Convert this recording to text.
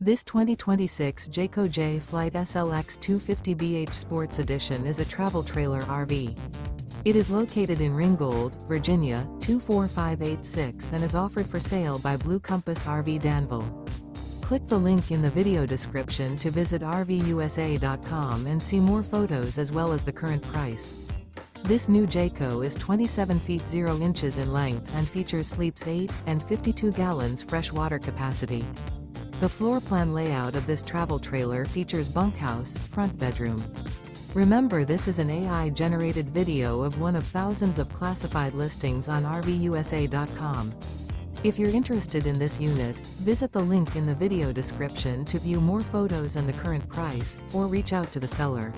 This 2026 Jayco Jay Flight SLX 250BH Sports Edition is a travel trailer RV. It is located in Ringgold, Virginia, 24586 and is offered for sale by Blue Compass RV Danville. Click the link in the video description to visit RVUSA.com and see more photos as well as the current price. This new Jayco is 27 feet 0 inches in length and features sleeps 8 and 52 gallons fresh water capacity. The floor plan layout of this travel trailer features bunkhouse, front bedroom. Remember, this is an AI-generated video of one of thousands of classified listings on RVUSA.com. If you're interested in this unit, visit the link in the video description to view more photos and the current price, or reach out to the seller.